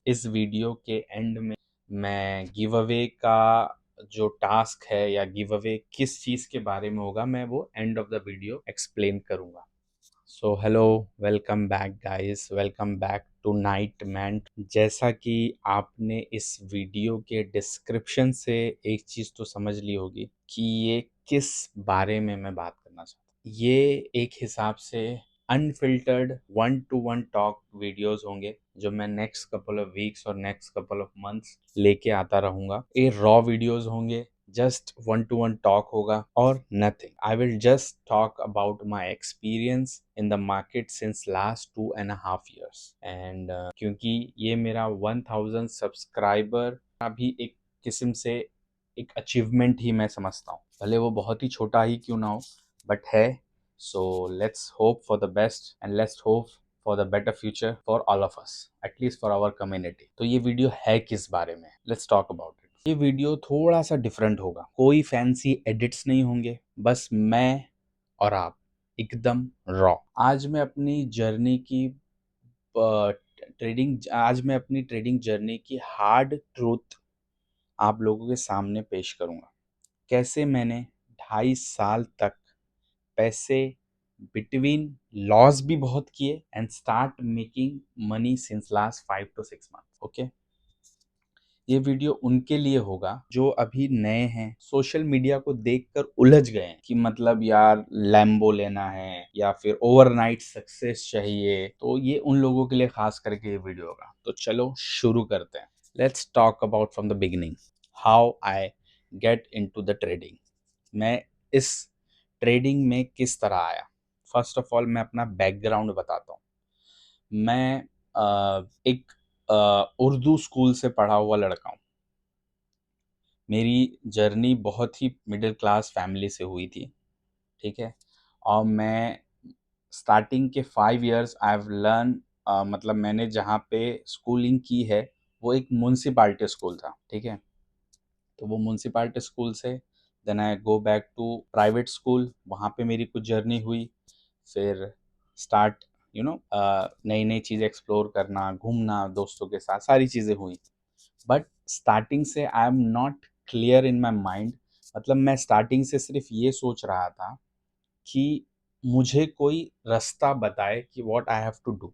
इस वीडियो के एंड में मैं गिव अवे का जो टास्क है या गिव अवे किस चीज़ के बारे में होगा, मैं वो end of the video explain करूँगा। So hello, welcome back guys, welcome back to Night Man. जैसा कि आपने इस वीडियो के डिस्क्रिप्शन से एक चीज़ तो समझ ली होगी कि ये किस बारे में मैं बात करना चाहता हूँ। ये एक हिसाब से unfiltered one two one talk videos होंगे जो मैं नेक्स्ट कपल ऑफ वीक्स और नेक्स्ट कपल ऑफ मंथ्स लेके आता रहूँगा। ये रॉ वीडियोस होंगे, just one two one talk होगा और nothing. I will just talk about my experience in the market since last 2.5 years and क्योंकि ये मेरा 1000 सब्सक्राइबर अभी एक किस्म से एक अचीवमेंट ही मैं समझता हूँ, भले वो बहुत ही छोटा ही क्यों ना हो, बट है। So let's hope for the best and let's hope for the better future for all of us, at least for our community. तो ये वीडियो है किस बारे में, लेट्स टॉक अबाउट इट। ये वीडियो थोड़ा सा डिफरेंट होगा, कोई फैंसी एडिट्स नहीं होंगे, बस मैं और आप एकदम रॉ। आज मैं अपनी जर्नी की आज मैं अपनी ट्रेडिंग जर्नी की हार्ड ट्रूथ आप लोगों के सामने पेश करूंगा। कैसे मैंने 2.5 साल तक पैसे बिटवीन लॉस भी बहुत किए and start making money since last 5 to 6 month. Okay, ये वीडियो उनके लिए होगा जो अभी नए हैं, सोशल मीडिया को देखकर उलझ गए हैं कि मतलब यार लैम्बो लेना है या फिर ओवरनाइट सक्सेस चाहिए। तो ये उन लोगों के लिए खास करके ये वीडियो होगा। तो चलो शुरू करते हैं। Let's talk about from the beginning how I get into the trading. मैं इस ट्रेडिंग में किस तरह आया। फर्स्ट ऑफ ऑल मैं अपना बैकग्राउंड बताता हूँ। मैं एक उर्दू स्कूल से पढ़ा हुआ लड़का हूँ। मेरी जर्नी बहुत ही मिडिल क्लास फैमिली से हुई थी, ठीक है। और मैं स्टार्टिंग के 5 years आई हैव लर्न, मतलब मैंने जहाँ पे स्कूलिंग की है वो एक म्यूनसिपाल्टी स्कूल था, ठीक है। तो वो म्यूनसिपाल्टी स्कूल से then I go back to private school, वहाँ पे मेरी कुछ जर्नी हुई। फिर स्टार्ट नई नई चीज़ें एक्सप्लोर करना, घूमना दोस्तों के साथ, सारी चीज़ें हुई। बट स्टार्टिंग से आई am not clear in my mind. मतलब मैं स्टार्टिंग से सिर्फ ये सोच रहा था कि मुझे कोई रास्ता बताए कि what I have to do.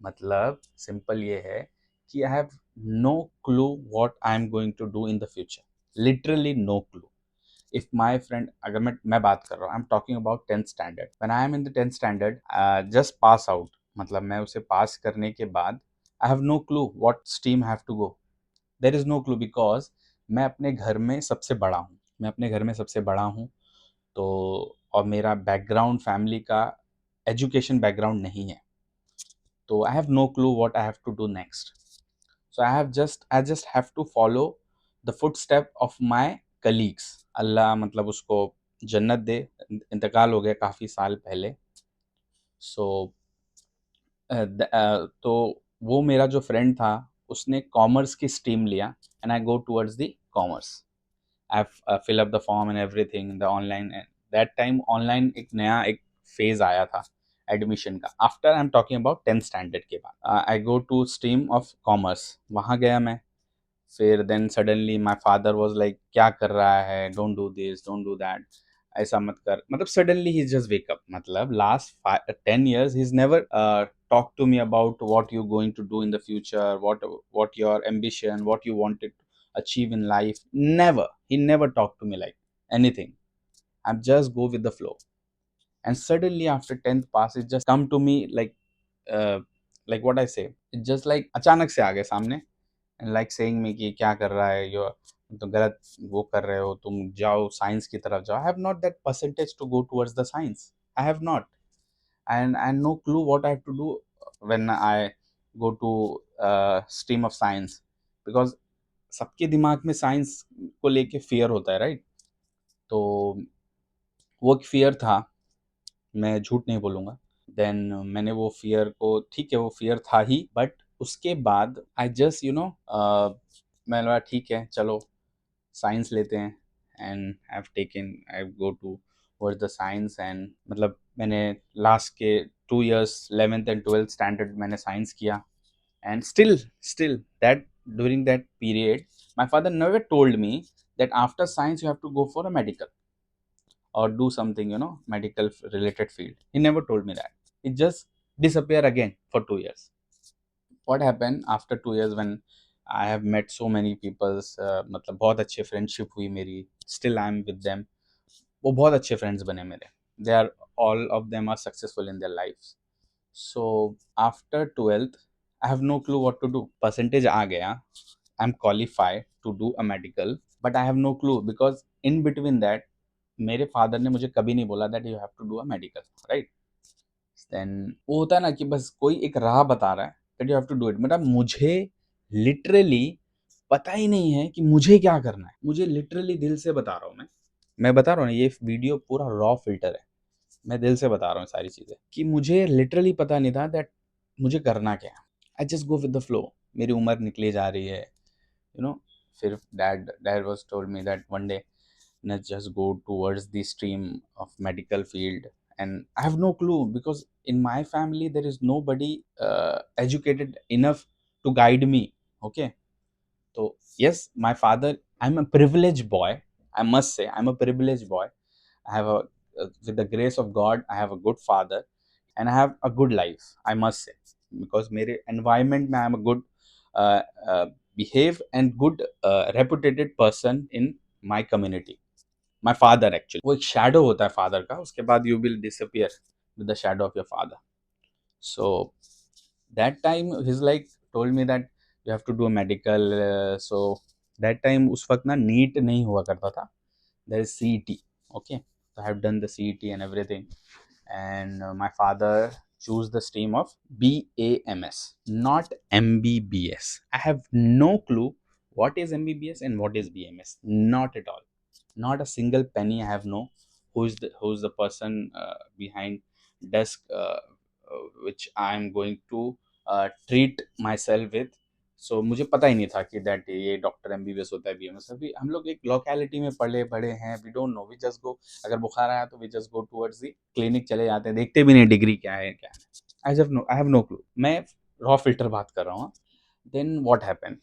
मतलब सिंपल ये है कि I have no clue what I am going to do in the future, literally no clue. If my friend, अगर मैं बात कर रहा हूँ, I am talking about 10th standard, when I am in the 10th standard, just pass out, मतलब मैं उसे pass करने के बाद I have no clue what stream have to go. There is no clue because मैं अपने घर में सबसे बड़ा हूँ। मैं अपने घर में सबसे बड़ा हूँ, तो और मेरा बैकग्राउंड फैमिली का एजुकेशन बैकग्राउंड नहीं है। तो I have no clue what I have to do next. So I just have to follow the foot step of my colleagues. अल्लाह मतलब उसको जन्नत दे, इंतकाल हो गया काफ़ी साल पहले। सो तो वो मेरा जो फ्रेंड था उसने कॉमर्स की स्ट्रीम लिया and I go towards the commerce. I fill up the form and everything the online. That time online एक नया एक फेज आया था एडमिशन का, after I am talking about 10th standard के बाद। I go to stream of commerce, वहाँ गया मैं। फिर then suddenly my father was like क्या कर रहा है, don't do this, don't do that, ऐसा मत कर। मतलब सडनली ही जस्ट वेक अप। मतलब last 10 years he's never talked to me about what you're going to do in the future, what your ambition, what you wanted to achieve in life. Never, he never talked to me like anything. I'm just go with the flow. And suddenly after 10th pass it just come to me uh, like what I say, it just like अचानक से आ गए सामने, like saying में कि क्या कर रहा है, यो तो गलत वो कर रहे हो, तुम जाओ साइंस की तरफ जाओ। I have not that percentage to go towards the science, I have not, and I no clue what I have to do when I go to stream of science. Because सबके दिमाग में science को लेके fear होता है, right. तो वो एक फियर था, मैं झूठ नहीं बोलूँगा। देन मैंने वो फियर को, ठीक है वो फियर था ही, बट उसके बाद आई जस्ट मैंने बोला ठीक है चलो साइंस लेते हैं। And I have taken, I go towards the science. And मतलब मैंने लास्ट के 2 years 11th and 12th standard मैंने साइंस किया And still that during that period my father never told me that after science you have to go for a medical or do something, medical related field. He never told me that. It just disappear again for 2 years. What happened after 2 years when I have met so many people's, मतलब बहुत अच्छे friendship हुई मेरी, still I am with them. वो बहुत अच्छे friends बने मेरे. They are, all of them are successful in their lives. So after 12th I have no clue what to do. Percentage आ गया, I'm qualified to do a medical, but I have no clue because in between that मेरे father ने मुझे कभी नहीं बोला that you have to do a medical, right? Then वो होता है ना कि बस कोई एक राह बता रहा है that you have to do it. मतलब मुझे लिटरली पता ही नहीं है कि मुझे क्या करना है. मुझे लिटरली दिल से बता रहा हूँ मैं बता रहा हूँ ना, ये वीडियो पूरा रॉ फिल्टर है. मैं दिल से बता रहा हूँ सारी चीज़ें कि मुझे लिटरली पता नहीं था दैट मुझे करना क्या है. I just go with the flow. मेरी उम्र निकली जा रही है, यू नो. फिर dad was told me that one day let's just go towards the stream of medical field. And I have no clue because in my family there is nobody educated enough to guide me. Okay, so yes, my father, I'm a privileged boy. I must say I'm a privileged boy. I have a, with the grace of God, I have a good father and I have a good life, I must say, because मेरे environment में I am a good uh, uh, behave and good reputed person in my community. My father actually, वो एक shadow होता है father का, उसके बाद you will disappear with the shadow of your father. So that time he's like told me that you have to do a medical. So that time उस वक्त ना NEET नहीं हुआ करता था. There is CET. Okay, so I have done the CET and everything, and my father choose the stream of BAMS, not MBBS. I have no clue what is MBBS and what is BMS. Not at all. Not a single penny. I have no who's the person behind desk, which I am going to treat myself with. सो मुझे पता ही नहीं था कि that ये doctor MBBS होता है, BMS. अभी हम लोग एक लोकेलिटी में पढ़े बड़े हैं, we don't know, we just go. अगर बुखार आया तो we just go towards the clinic चले जाते हैं, देखते भी नहीं डिग्री क्या है क्या है. I have no clue. मैं रॉ फिल्टर बात कर रहा हूँ. Then what happened?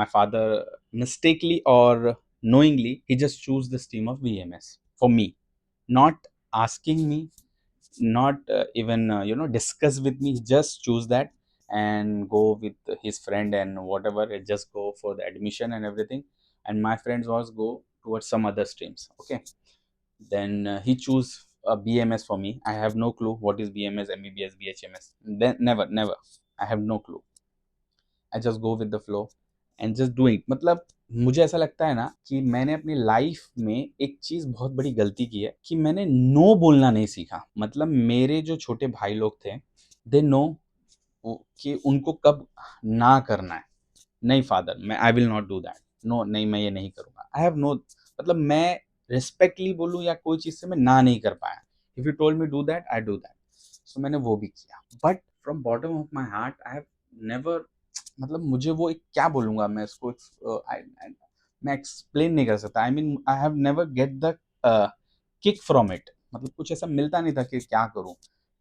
My father mistakenly or knowingly he just choose the stream of BMS for me, not asking me, not even discuss with me. He just choose that and go with his friend and whatever, just go for the admission and everything. And my friends was go towards some other streams. Okay, then he choose BMS for me. I have no clue what is BMS, MBBS, BHMS. Then never, I have no clue. I just go with the flow and just doing. मतलब मुझे ऐसा लगता है ना कि मैंने अपनी life में एक चीज बहुत बड़ी गलती की है कि मैंने नो बोलना नहीं सीखा. मतलब मेरे जो छोटे भाई लोग थे, दे नो कि उनको कब ना करना है. नहीं फादर, मैं I will not do that. No, नहीं, मैं ये नहीं करूंगा. आई हैव नो, मतलब मैं रिस्पेक्टली बोलूँ या कोई चीज से मैं ना नहीं कर पाया. If you told me do that, I do that. So मैंने वो भी किया. But from bottom of my heart I have never, मतलब मुझे वो एक क्या बोलूँगा मैं इसको, मैं एक्सप्लेन नहीं कर सकता. आई mean I have never get the kick from it. मतलब कुछ ऐसा मिलता नहीं था कि क्या करूँ.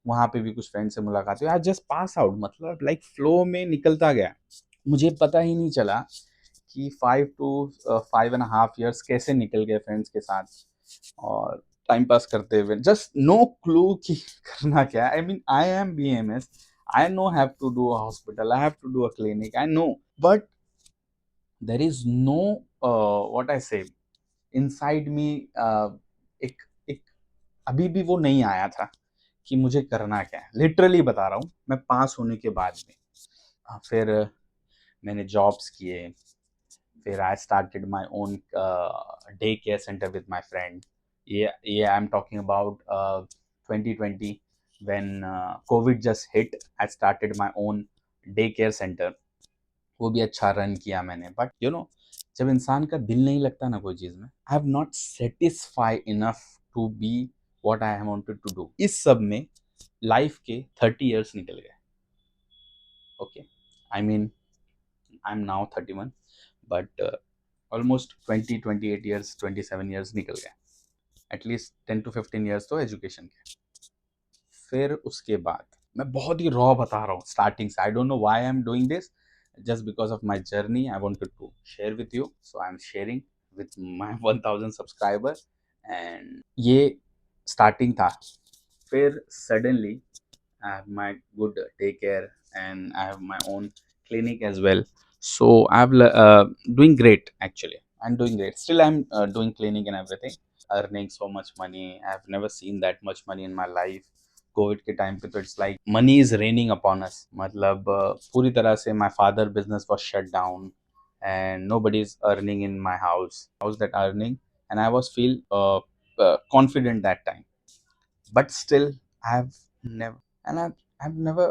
वहाँ पे भी कुछ फ्रेंड से मुलाकात हुई, आई जस्ट पास आउट. मतलब लाइक फ्लो में निकलता गया. मुझे पता ही नहीं चला कि 5 to 5.5 years कैसे निकल गए फ्रेंड्स के साथ और टाइम पास करते हुए. जस्ट नो क्लू कि करना क्या है. आई mean I M BMS. I know have to do a hospital, I have to do a clinic, I know, but there is no what I say inside me. एक एक अभी भी वो नहीं आया था कि मुझे करना क्या है. लिटरली बता रहा हूँ, मैं पास होने के बाद में फिर मैंने जॉब्स किए. फिर I started my own day care centre with my friend. ये I am talking about 2020 when COVID just hit. I started my own day care centre. वो भी अच्छा रन किया मैंने. बट जब इंसान का दिल नहीं लगता ना कोई चीज़ में, I have not satisfy enough to be what I wanted to do. इस सब में लाइफ के 30 years निकल गए. Okay, I mean I am now 31, but almost 28 years, 27 years निकल गए. एटलीस्ट 10 to 15 years तो एजुकेशन के. फिर उसके बाद मैं बहुत ही रॉ बता रहा हूँ स्टार्टिंग से. I don't know why I am doing this, just because of my journey I wanted to share with you, so I am sharing with my 1000 subscriber. And ये स्टार्टिंग था. फिर suddenly I have my good daycare and I have my own clinic as well. So doing great actually. I'm doing great. Still, I'm doing clinic and everything. Earning so much money. I've never seen that much money in my life. Covid के time पे तो it's like money is raining upon us. मतलब पूरी तरह से my father business was shut down and nobody is earning in my house that earning, and I was feel confident that time. But still I have never, and I've never,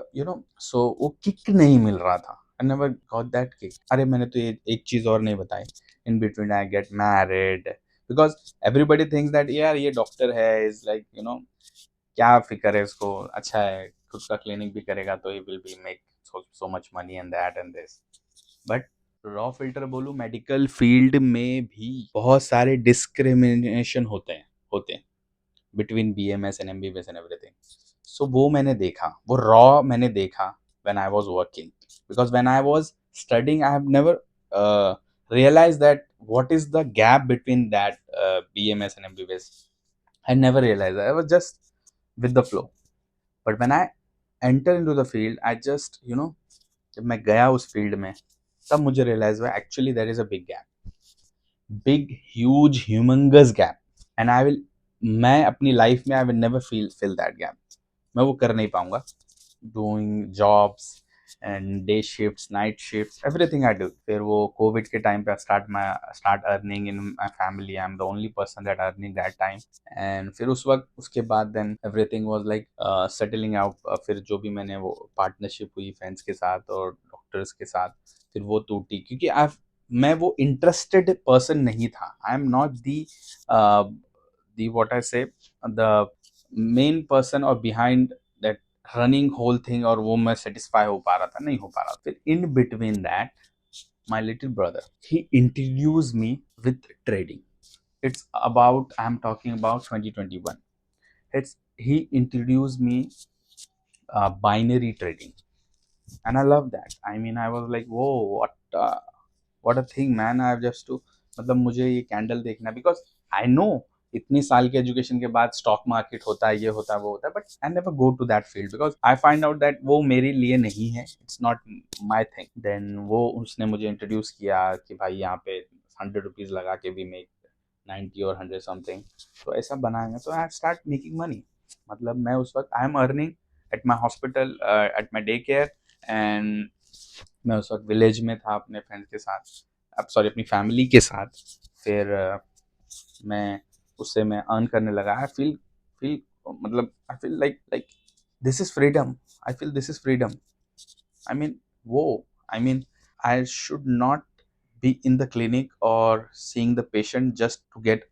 so वो kick नहीं मिल रहा था. I never got that kick. अरे मैंने तो ये एक चीज और नहीं बताई. In between I get married because everybody thinks that यार ये डॉक्टर है, is like क्या फिक्र है इसको, अच्छा है खुद का क्लिनिक भी करेगा तो he will be make so much money and that and this. But raw filter बोलूँ, मेडिकल फील्ड में भी बहुत सारे डिस्क्रिमिनेशन होते हैं between BMS and MBBS and everything. So वो मैंने देखा, वो रॉ मैंने देखा when I was working. Because when I was studying, I have never realized that what is the gap between that BMS and MBBS. I never realized. I was just with the flow. But when I enter into the field, I just, जब मैं गया उस field में, तब मुझे realise हुआ actually there is a big gap, big huge humongous gap. And मैं अपनी लाइफ में I will never fill that gap. मैं वो कर नहीं पाऊंगा. Doing jobs and day shifts, night shifts, everything I do. फिर वो कोविड के टाइम पे start earning in my family. I am the only person that earning that time. And फिर उस वक्त उसके बाद then everything was like settling out. फिर जो भी मैंने वो पार्टनरशिप हुई फ्रेंड्स के साथ और डॉक्टर्स के साथ, फिर वो टूटी क्योंकि मैं वो इंटरेस्टेड पर्सन नहीं था. आई am not the what I say, the main person or behind that running whole thing, और वो मैं सेटिस्फाई हो पा रहा था, नहीं हो पा रहा. फिर इन between that my little brother, he introduced me with trading. It's about, I'm talking about 2021. He introduced me binary trading, and I love that. I mean, I was like, whoa, what a thing, man. I have just to, मतलब मुझे ये candle देखना, because I know इतनी साल के education के बाद stock market होता है, ये होता है, वो होता है, but I never go to that field because I find out that वो मेरे लिए नहीं है. It's not my thing. Then वो उसने मुझे इंट्रोड्यूस किया कि भाई यहाँ पे 100 रुपीज लगा के भी मेक 90 और 100 समथिंग. तो ऐसा बनाएंगे तो आई स्टार्ट मेकिंग मनी. मतलब मैं उस वक्त आई am earning at my hospital, at my day care. And मैं उस वक्त विलेज में था अपने फ्रेंड्स के साथ, अब सॉरी अपनी फैमिली के साथ. फिर मैं उससे मैं अर्न करने लगा. आई फील मतलब I feel like this is freedom. I feel this is freedom. I mean वो, I mean I should not be in the clinic or seeing the patient just to get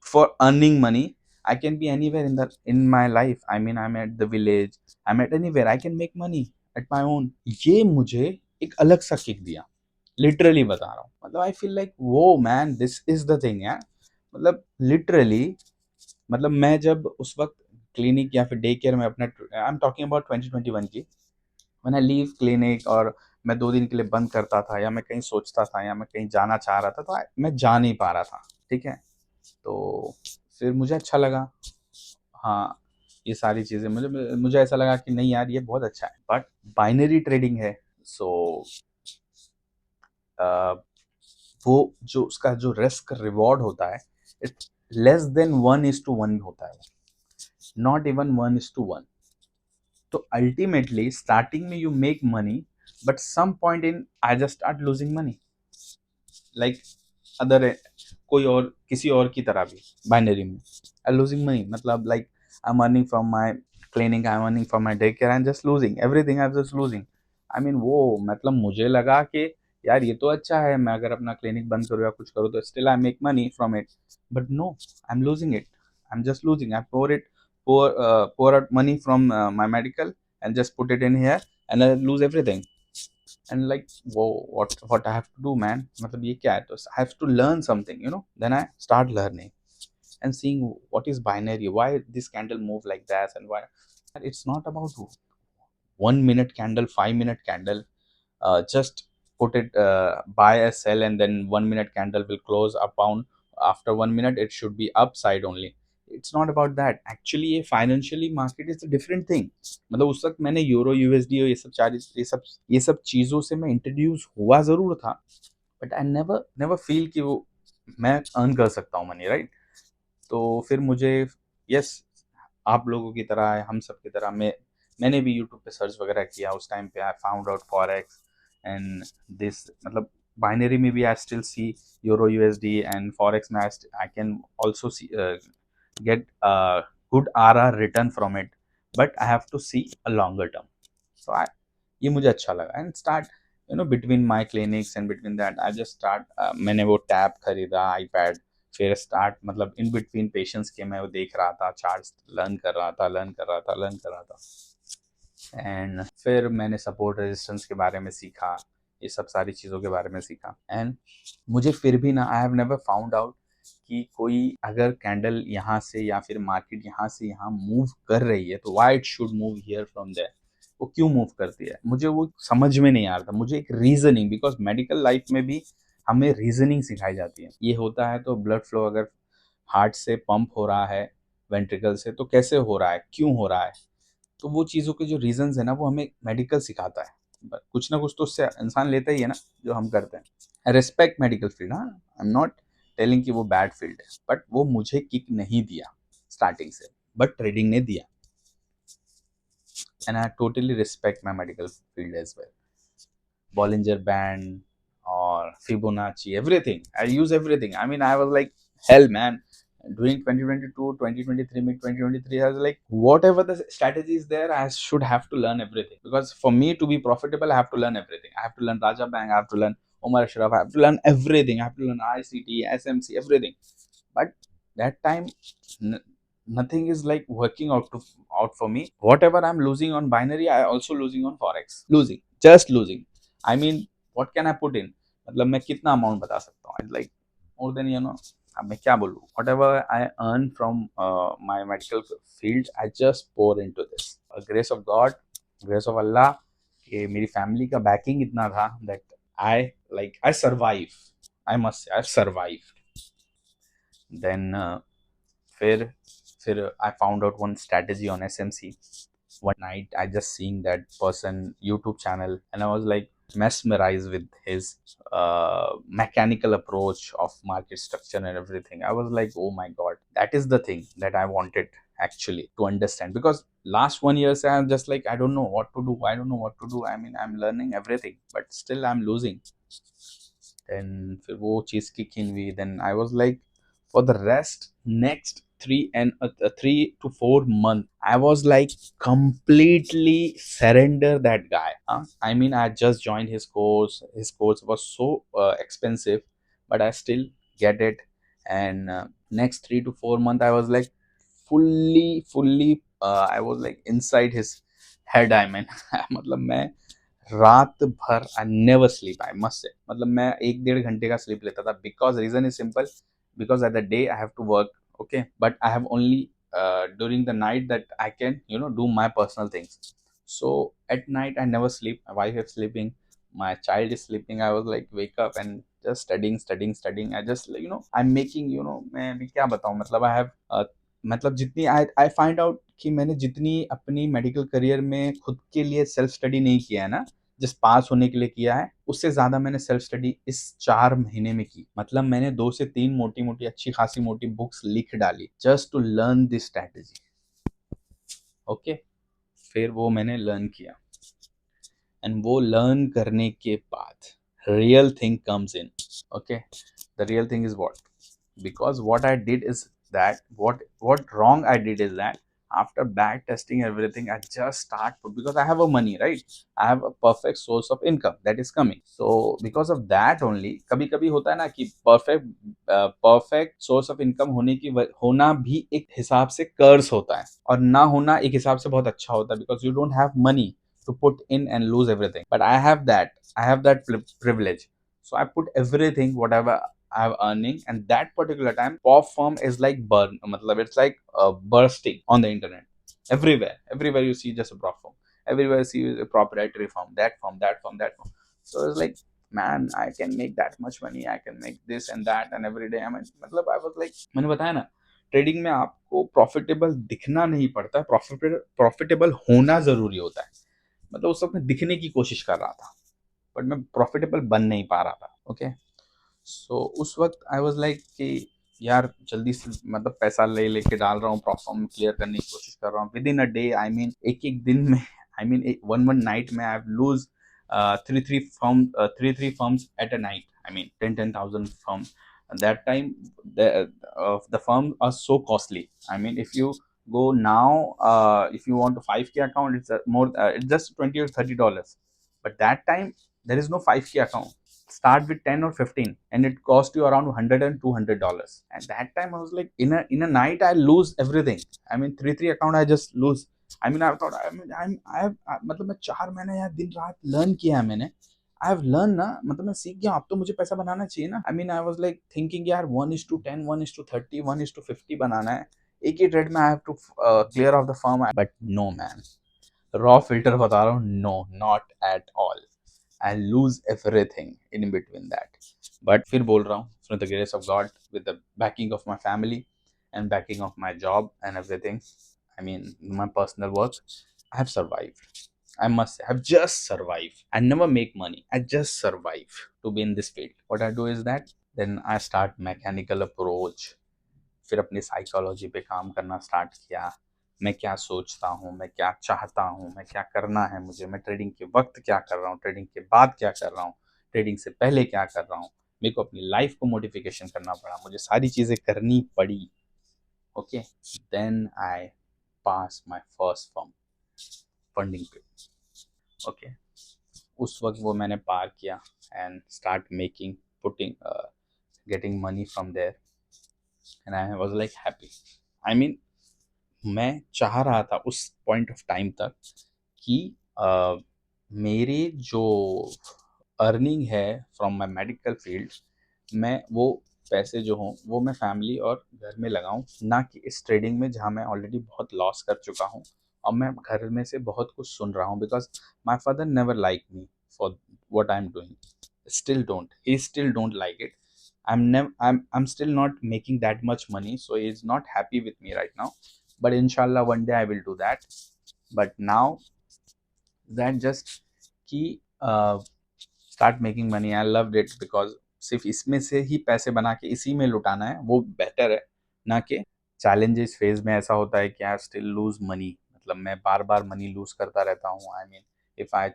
for earning money. I can be anywhere in my life. I mean, I'm at the village, I'm at anywhere, I can make money at my own. ये मुझे एक अलग सा kick दिया, literally बता रहा हूँ. मतलब आई फील लाइक वो man, this is the thing यार. मतलब लिटरली, मतलब मैं जब उस वक्त क्लिनिक या फिर डे केयर में अपना, आई एम टॉकिंग अबाउट 2021 की, व्हेन आई लीव क्लिनिक और मैं 2 दिन के लिए बंद करता था, या मैं कहीं सोचता था, या मैं कहीं जाना चाह रहा था, तो मैं जा नहीं पा रहा था. ठीक है. तो फिर मुझे अच्छा लगा. हाँ, ये सारी चीज़ें मुझे मुझे ऐसा लगा कि नहीं यार ये बहुत अच्छा है, बट बाइनरी ट्रेडिंग है. सो वो जो उसका जो रिस्क रिवॉर्ड होता है, इट्स लेस देन 1:1 होता है, नॉट इवन 1:1. तो अल्टीमेटली स्टार्टिंग में you make money, but some point in I just start losing money, like other कोई और किसी और की तरह भी बाइनरी में आई लूजिंग मनी. मतलब like I am earning from my clinic, I am earning from my day care, I am just losing everything, I am just losing. I mean वो, मतलब मुझे लगा कि यार ये तो अच्छा है, मैं अगर अपना क्लिनिक बंद करूँ या कुछ करूँ तो still I make money from it. But no, I am losing it, I am just losing. I pour out money from my medical and just put it in here, and I lose everything. And like, whoa, what I have to do, man? मतलब ये क्या है? तो I have to learn something, Then I start learning and seeing what is binary, why this candle move like that, and why. It's not about 1 minute candle, 5 minute candle, just put it, buy a sell, and then 1 minute candle will close upon, after 1 minute it should be upside only. It's not about that actually. ये financially market is a different thing. मतलब उस वक्त मैंने euro USD और ये सब चीज़ों से मैं इंट्रोड्यूस हुआ ज़रूर था, but I never never feel कि वो मैं अर्न कर सकता हूँ मनी, राइट. तो फिर मुझे, यस, आप लोगों की तरह, हम सब की तरह मैंने भी यूट्यूब पे सर्च वगैरह किया उस टाइम पे. I found out forex and this, मतलब बाइनरी में भी I still see euro USD, and forex में I can also see get a good RR return from it, but I have to see a longer term. So ये मुझे अच्छा लगा, and start, between my clinics and between that I just start, मैंने वो tab खरीदा iPad. फिर start, मतलब in between patients के मैं वो देख रहा था, चार्ट्स लर्न कर रहा था. एंड फिर मैंने सपोर्ट रेजिस्टेंस के बारे में सीखा, ये सब सारी चीज़ों के बारे में सीखा. एंड मुझे फिर भी ना, आई हैव नेवर फाउंड आउट कि कोई अगर कैंडल यहाँ से या फिर मार्केट यहाँ से यहाँ मूव कर रही है तो why it should move here from there. वो क्यों मूव करती है, मुझे वो समझ में नहीं आ रहा था. मुझे एक रीजनिंग, बिकॉज मेडिकल लाइफ में भी हमें रीजनिंग सिखाई जाती है. ये होता है तो ब्लड फ्लो अगर हार्ट से पंप हो रहा है वेंट्रिकल से, तो कैसे हो रहा है, क्यों हो रहा है. तो वो चीज़ों के जो रीजंस है ना, वो हमें मेडिकल सिखाता है. कुछ ना कुछ तो उससे इंसान लेता ही है ना, जो हम करते हैं. आई रिस्पेक्ट मेडिकल फील्ड, हाँ, आई एम नॉट टेलिंग कि वो बैड फील्ड है, बट वो मुझे किक नहीं दिया स्टार्टिंग से, बट ट्रेडिंग ने दिया. And I totally respect my medical field as well. Bollinger Band or Fibonacci, everything. I use everything. I mean, I was like, hell, man. During 2022, 2023, mid 2023, I was like, whatever the strategy is there, I should have to learn everything. Because for me to be profitable, I have to learn everything. I have to learn Raja Bank, I have to learn Omar Ashraf, I have to learn everything. I have to learn ICT, SMC, everything. But that time, nothing is like working out for me. Whatever I'm losing on binary, I also losing on forex. Just losing. I mean, what can I put in? मतलब मैं कितना amount बता सकता हूँ, like more than, अब मैं क्या बोलूँ. Whatever I earn from my medical field, I just pour into this. Grace of God, grace of Allah, कि मेरी फैमिली का बैकिंग इतना था that I survive. I must say I survive. Then फिर I found out one strategy on SMC. One night I just seeing that person YouTube channel, and I was like mesmerized with his mechanical approach of market structure and everything. I was like, oh my god, that is the thing that I wanted actually to understand. Because last 1 year I'm just like, I don't know what to do. I mean, I'm learning everything, but still I'm losing. Then फिर वो चीज़ kick in हुई. Then I was like, for the rest next 3 to 4 months, I was like completely surrender that guy. I mean, I just joined his course. His course was so expensive, but I still get it. And next 3 to 4 months, I was like fully I was like inside his head. I mean, मतलब मैं रात भर I never sleep, I must say. मतलब मैं 1-1.5 घंटे का sleep लेता था. Because reason is simple, because at the day I have to work, okay, but I have only during the night that I can do my personal things. So at night I never sleep. My wife is sleeping, my child is sleeping. I was like wake up and just studying. I just I'm making मैं अभी क्या बताऊँ. मतलब I have मतलब जितनी आई find out कि मैंने जितनी अपनी मेडिकल करियर में खुद के लिए सेल्फ स्टडी नहीं किया है ना, जस्ट पास होने के लिए किया है, उससे ज़्यादा मैंने सेल्फ स्टडी इस 4 महीने में की. मतलब मैंने 2 से 3 मोटी-मोटी अच्छी खासी मोटी बुक्स लिख डाली just to learn this strategy. Okay, फिर वो मैंने लर्न किया. एंड वो लर्न करने के बाद real thing comes in. Okay, the real thing is what, because what I did is that what wrong I did is that after back testing everything, I just start because I have a money, right? I have a perfect source of income that is coming. So because of that only, कभी कभी होता है ना कि perfect source of income होना भी एक हिसाब से कर्स होता है, और ना होना एक हिसाब से बहुत अच्छा होता है. because you don't have money to put in and lose everything, but I have that privilege. So I put everything whatever I have earning, and that particular time pop firm is like burn, matlab it's like bursting on the internet. Everywhere you see just a prop firm. everywhere see a proprietary firm, that firm, that firm, that firm. So it's like, man, I can make that much money, I can make this and that, and every day I mean, मतलब I was like, मैंने बताया ना, trading में आपको profitable दिखना नहीं पड़ता, profitable होना जरूरी होता है। मतलब उस वक्त मैं दिखने की कोशिश कर रहा था, बट मैं प्रॉफिटेबल बन नहीं पा रहा था। ओके, सो उस वक्त आई वाज लाइक कि यार जल्दी से मतलब पैसा ले लेके डाल रहा हूँ, प्रॉब्लम क्लियर करने की कोशिश कर रहा हूँ within a day, I mean एक एक दिन में, I mean one one night में I lose three firms at a night, I mean 10,000 firms that time. The firm are so costly, I mean if you go now, if you want a 5k account, it's more, it's just 20 or $30, but that time there is no 5k account, start with 10 or 15 and it cost you around 100 and $200. And that time I was like, in a night I lose everything, I mean three account I just lose, I mean I thought, I mean I have मतलब मैं 4 महीने यार दिन रात learn किया है मैंने, I have learn ना, मतलब मैं सीख गया, अब तो मुझे पैसा बनाना चाहिए ना। आई mean I was like thinking यार 1:10, 1:30, 1:50 बनाना है, एक ही ट्रेड में I have to clear off the firm, but no man, raw filter बता रहा हूँ, no not at all, I lose everything in between that. But फिर बोल रहा हूँ, from the grace of God, with the backing of my family and backing of my job and everything, I mean my personal work, I have survived. I must say, I've just survived. I never make money, I just survive to be in this field. What I do is that then I start mechanical approach, फिर अपनी psychology पे काम करना start किया, मैं क्या सोचता हूँ, मैं क्या चाहता हूँ, मैं क्या करना है मुझे, मैं ट्रेडिंग के वक्त क्या कर रहा हूँ, ट्रेडिंग के बाद क्या कर रहा हूँ, ट्रेडिंग से पहले क्या कर रहा हूँ, मेरे को अपनी लाइफ को मॉडिफिकेशन करना पड़ा, मुझे सारी चीज़ें करनी पड़ी। Okay, then I pass my first form funding पे। ओके, उस वक्त वो मैंने पार किया and start making, putting, getting money from there, and I was like happy. I mean मैं चाह रहा था उस पॉइंट ऑफ टाइम तक कि मेरे जो अर्निंग है फ्रॉम माय मेडिकल फील्ड, मैं वो पैसे जो हों वो मैं फैमिली और घर में लगाऊं, ना कि इस ट्रेडिंग में जहां मैं ऑलरेडी बहुत लॉस कर चुका हूं और मैं घर में से बहुत कुछ सुन रहा हूं, because my father never like me for what I am doing, still don't, he still don't like it. I'm still not making that much money, so he's not happy with me right now, but inshallah one day I will do that. But now that just कि start making money, I loved it because सिर्फ इसमें से ही पैसे बना के इसी में लुटाना है, वो बेटर है ना कि चैलेंजेस फेज में ऐसा होता है कि आई स्टिल लूज मनी, मतलब मैं बार बार मनी लूज करता रहता हूँ। I mean if I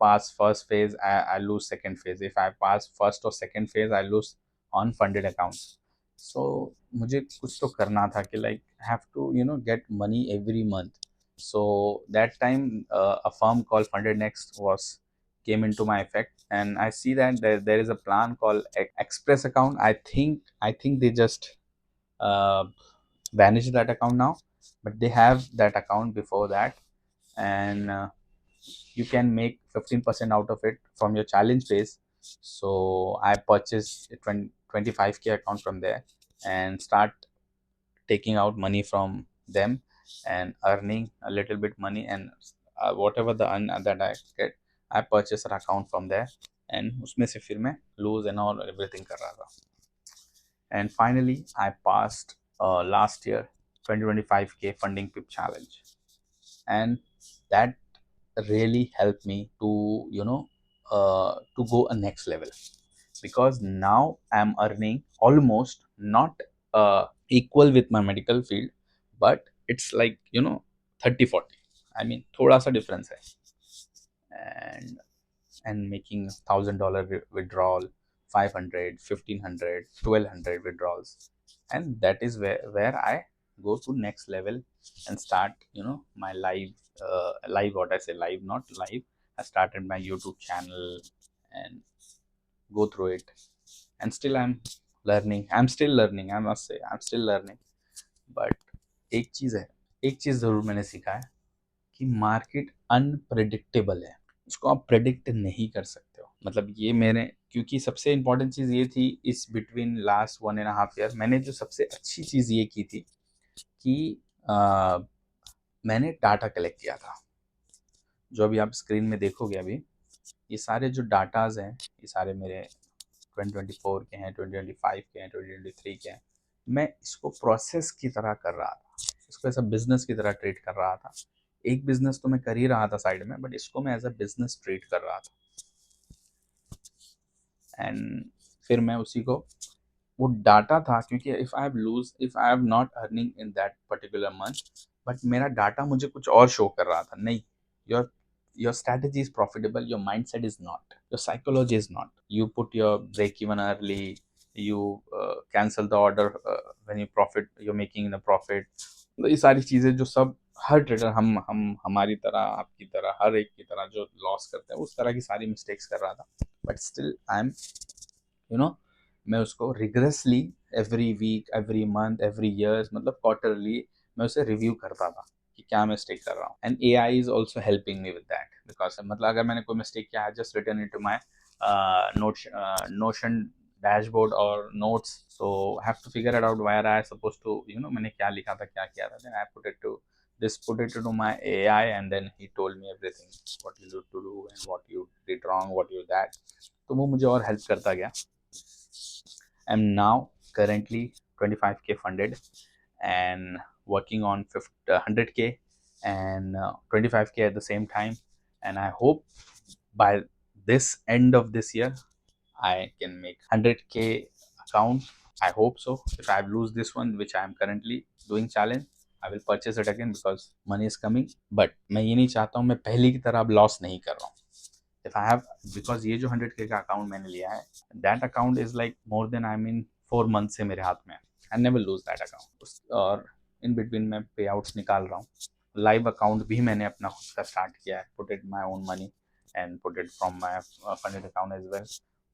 pass first phase, I lose second phase, if I pass first or second phase I lose on funded accounts. So मुझे कुछ तो करना था कि like I have to get money every month. So that time a firm called Funded Next was came into my effect, and I see that there is a plan called Express account. I think they just uh, vanished that account now, but they have that account before that, and you can make 15% out of it from your challenge phase. So I purchased a 25k account from there and start taking out money from them and earning a little bit money, and whatever the earn that I get, I purchase an account from there, and उसमें से फिर मैं lose and all everything कर रहा था, and finally I passed last year 2025k funding pip challenge, and that really helped me to to go a next level, because now I'm earning almost not equal with my medical field, but it's like 30-40, I mean thoda sa difference hai, and making $1,000 withdrawal, 500, 1,500, 1,200 withdrawals, and that is where I go to next level and start my live, what I say, live, not live, I started my YouTube channel and go through it, and still I'm still learning, I must say I'm still learning. But एक चीज है, एक चीज जरूर मैंने सीखा है कि मार्केट अनप्रेडिक्टेबल है, उसको आप प्रेडिक्ट नहीं कर सकते हो। मतलब ये मैंने, क्योंकि सबसे इम्पोर्टेंट चीज़ ये थी इस बिटवीन लास्ट 1.5 ईयर, मैंने जो सबसे अच्छी चीज़ ये की थी कि मैंने डाटा कलेक्ट किया था। जो अभी आप स्क्रीन में देखोगे अभी, ये सारे जो डाटाज हैं, ये सारे मेरे 2024 के हैं, 2025 के हैं, 2023 के हैं। मैं इसको प्रोसेस की तरह कर रहा था, इसको ऐसा बिजनेस की तरह ट्रीट कर रहा था। एक बिजनेस तो मैं कर ही रहा था साइड में, बट इसको मैं एज अ बिजनेस ट्रीट कर रहा था। एंड फिर मैं उसी को, वो डाटा था, क्योंकि if I have not earning in that particular month, but मेरा डाटा मुझे कुछ और शो कर रहा था, नहीं, your strategy is profitable, your mind set is not, your psychology is not, you put your break even early, you cancel the order when you profit, you making in profit. तो ये सारी चीज़ें जो सब हर ट्रेडर, हम हमारी तरह, आपकी तरह, हर एक की तरह जो लॉस करते हैं, उस तरह की सारी मिस्टेक्स कर रहा था। But still I am, you know, मैं उसको religiously every week, every month, every year, मतलब क्वार्टरली मैं उसे रिव्यू करता था कि क्या मिस्टेक कर रहा हूँ। And A I is also helping me with that, because मतलब अगर मैंने कोई मिस्टेक किया, I just return it to my Notion dashboard और notes, so I have to figure it out where I supposed to, मैंने क्या लिखा था, क्या किया था, then I put it to my AI, and then he told me everything, what you need to do and what you did wrong, what you that, तो वो मुझे और हेल्प करता गया। I'm now currently 25k funded and working on 100k and 25k at the same time, and I hope by this end of this year I can make 100k account. I hope so. If I lose this one, which I am currently doing challenge, I will purchase it again because money is coming. But मैं ये नहीं चाहता हूँ, मैं पहले की तरह अब लॉस नहीं कर रहा हूँ। If I have, because ये जो 100k का अकाउंट मैंने लिया है, that account is like more than, I mean, 4 months से मेरे हाथ में है। I never lose that account। और in between मैं पे आउट्स निकाल रहा हूँ। लाइव अकाउंट भी मैंने अपना खुद का स्टार्ट किया है, put it my own money and put it from my funded account as well,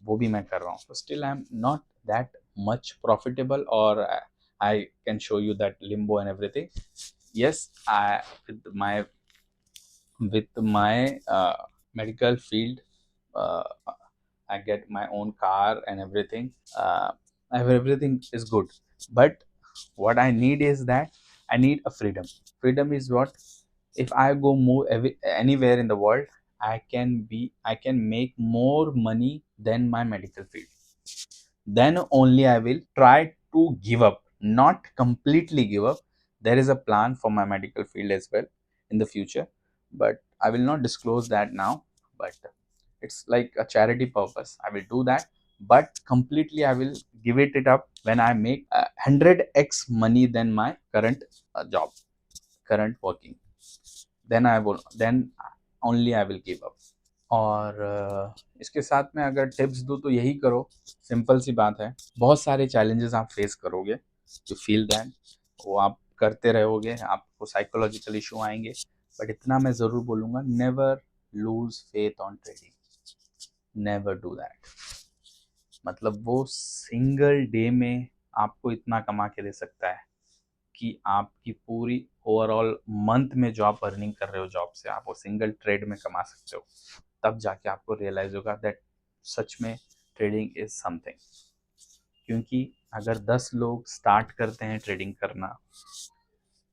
वो भी मैं कर रहा हूँ। तो still I am not that much profitable, और I can show you that limbo and everything. Yes, I with my medical field, uh, I get my own car and everything. Everything is good, but what I need is that I need a freedom. Freedom is what, if I go move anywhere in the world, I can make more money than my medical field. Then only I will try to give up, not completely give up. There is a plan for my medical field as well in the future, but I will not disclose that now. But it's like a charity purpose. I will do that, but completely I will give it up when I make 100x money than my current job, current working. Then only I will give up. और इसके साथ में अगर tips दूँ तो यही करो, simple सी बात है। बहुत सारे चैलेंजेस आप फेस करोगे, यू फील दैट, वो आप करते रहोगे, आपको साइकोलॉजिकल इशू आएंगे, बट इतना मैं ज़रूर बोलूँगा, never lose faith on trading, never do that. मतलब वो सिंगल डे में आपको इतना कमा के दे सकता है कि आपकी पूरी ओवरऑल मंथ में जो आप अर्निंग कर रहे हो जॉब से, आप वो सिंगल ट्रेड में कमा सकते हो। तब जाके आपको रियलाइज होगा दैट सच में ट्रेडिंग इज समथिंग। क्योंकि अगर 10 लोग स्टार्ट करते हैं ट्रेडिंग करना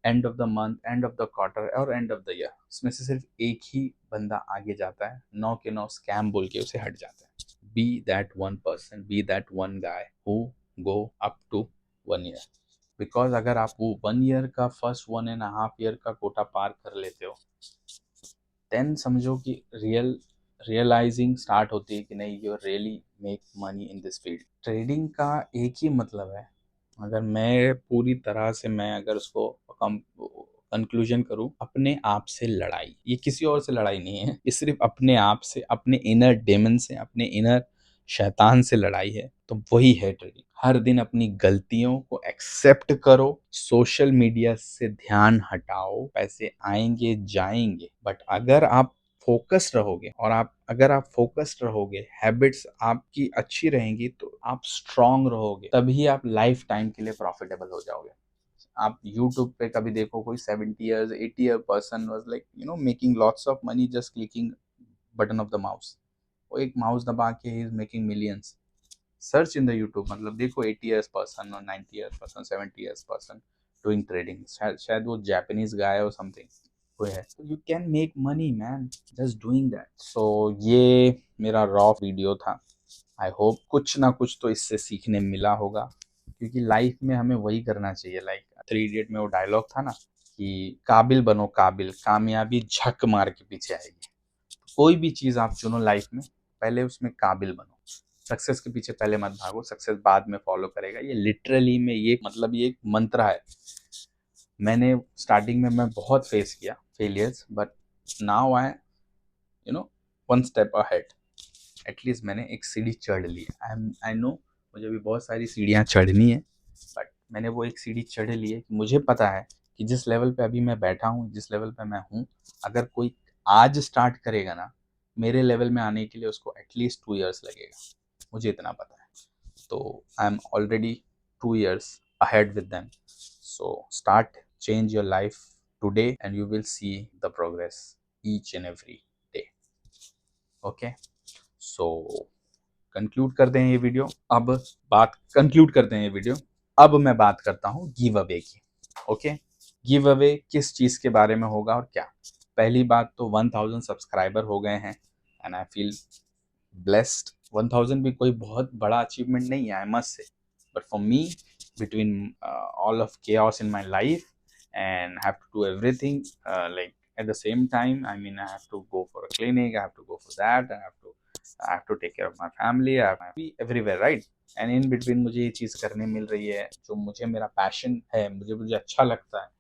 and of the month, and of the quarter और एंड ऑफ द ईयर, उसमें से सिर्फ एक ही बंदा आगे जाता है, 9 के 9 स्कैम बोल के उसे हट जाता है। Be that one person, be that one guy who go up to 1 year. Because अगर आप वो 1 ईयर का, फर्स्ट 1.5 ईयर का कोटा पार कर लेते हो, देन समझो कि रियलाइजिंग स्टार्ट होती है कि नहीं, you really make money in this field. Trading का एक ही मतलब है, अगर मैं पूरी तरह से, मैं अगर उसको कंक्लूजन करूं, अपने आप से लड़ाई। ये किसी और से लड़ाई नहीं है, ये सिर्फ अपने आप से, अपने इनर डेमन से, अपने इनर शैतान से लड़ाई है। तो वही है ट्रेडिंग। हर दिन अपनी गलतियों को एक्सेप्ट करो, सोशल मीडिया से ध्यान हटाओ, पैसे आएंगे जाएंगे, बट अगर आप फोकस्ड रहोगे, और अगर आप फोकस्ड रहोगे, हैबिट्स आपकी अच्छी रहेंगी, तो आप स्ट्रांग रहोगे, तभी आप लाइफ टाइम के लिए प्रॉफिटेबल हो जाओगे। आप YouTube पे कभी देखो, कोई 70 years 80 year person was like making lots of money just clicking button of the mouse. वो एक माउस दबा के ही is making millions. Search in the YouTube, मतलब देखो 80 years पर्सन और 90 years person, 70 years person doing trading. शायद वो जापानीज गाय और समथिंग। हुए हैं, तो you can make money man just doing that. So ये मेरा रॉ वीडियो था। आई होप कुछ ना कुछ तो इससे सीखने मिला होगा, क्योंकि लाइफ में हमें वही करना चाहिए। लाइक थ्री इडियट में वो डायलॉग था ना कि काबिल बनो काबिल, कामयाबी झक मार के पीछे आएगी। कोई भी चीज़ आप चुनो लाइफ में, पहले उसमें काबिल बनो। सक्सेस के पीछे पहले मत भागो, सक्सेस बाद में फॉलो करेगा। ये लिटरली में ये मतलब ये एक मंत्र है। मैंने स्टार्टिंग में मैं बहुत फेस किया failures, but now I one step ahead. At least मैंने एक सीढ़ी चढ़ ली है। आई नो मुझे भी बहुत सारी सीढ़ियाँ चढ़नी है, बट मैंने वो एक सीढ़ी चढ़ ली है कि मुझे पता है कि जिस लेवल पे अभी मैं बैठा हूँ, जिस लेवल पे मैं हूँ, अगर कोई आज स्टार्ट करेगा ना, मेरे लेवल में आने के लिए उसको एटलीस्ट 2 years लगेगा। मुझे इतना पता है। तो I am already 2 years ahead with them. So start, change your life today and you will see the progress each and every day. Okay, so conclude करते हैं ये वीडियो। अब मैं बात करता हूँ गिव अवे की। ओके, गिव अवे किस चीज़ के बारे में होगा और क्या। पहली बात तो 1000 सब्सक्राइबर हो गए हैं एंड आई फील ब्लेस्ड। 1000 भी कोई बहुत बड़ा अचीवमेंट नहीं है, आई मस्ट से, but for me between all of chaos in my life and have to do everything like at the same time. I mean, I have to go for a clinic, I have to go for that, I have to take care of my family, I have to be everywhere, right? And in between मुझे ये चीज़ करने मिल रही है जो मुझे मेरा passion है, मुझे अच्छा लगता है।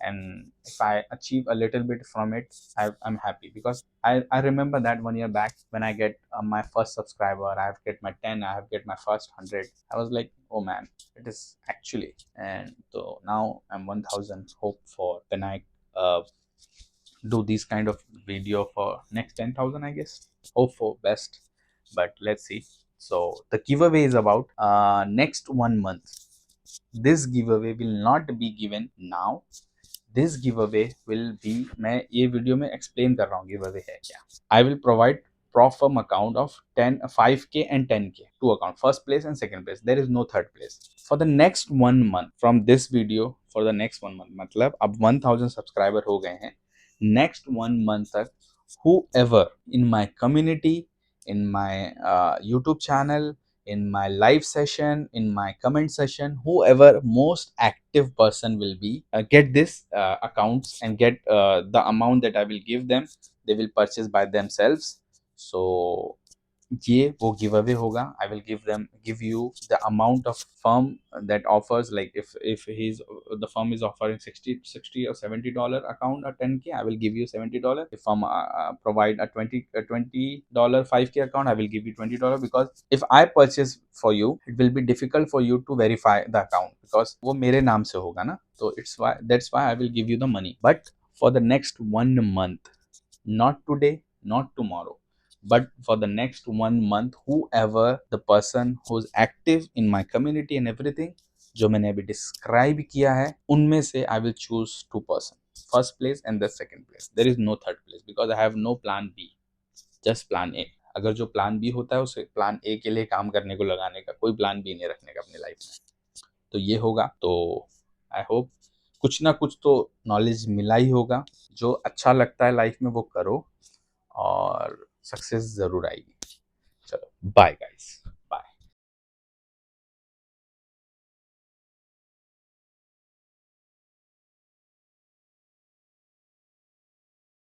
And if I achieve a little bit from it, I'm happy, because I remember that 1 year back when I get my first subscriber, I have get my 10, I have get my first 100. I was like, oh man, it is actually. And so now I'm 1000. Hope for when I do these kind of video for next 10,000, I guess. Hope for best, but let's see. So the giveaway is about next 1 month. This giveaway will not be given now. This give away will be, मैं ये video में explain कर रहा हूँ give away है क्या। I will provide prop firm account of 5K and 10K, two account, first place and second place. There is no third place for the next 1 month from this video. For the next 1 month, मतलब अब 1000 subscriber हो गए हैं, next 1 month तक whoever in my community, in my YouTube channel, in my live session, in my comment session, whoever most active person will be, get this accounts and get the amount that I will give them. They will purchase by themselves. So ये वो give away होगा। I will give you the amount of firm that offers, like if he's the firm is offering 60 or $70 account or 10K, I will give you $70. If firm provide a $20 5K account, I will give you $20, because if I purchase for you, it will be difficult for you to verify the account, because वो मेरे नाम से होगा ना, तो that's why I will give you the money. But for the next 1 month, not today, not tomorrow, but for the next 1 month, whoever the person who's active in my community and everything, जो मैंने अभी describe किया है, उनमें से I will choose 2 person, first place and the second place. There is no third place because I have no plan B, just plan A. अगर जो plan B होता है उसे प्लान ए के लिए काम करने को लगाने का, कोई प्लान बी नहीं रखने का अपनी लाइफ में। तो ये होगा। तो आई होप कुछ ना कुछ तो नॉलेज मिला ही होगा। जो अच्छा लगता है लाइफ में वो करो और सक्सेस ज़रूर आएगी। चलो बाय गाइस।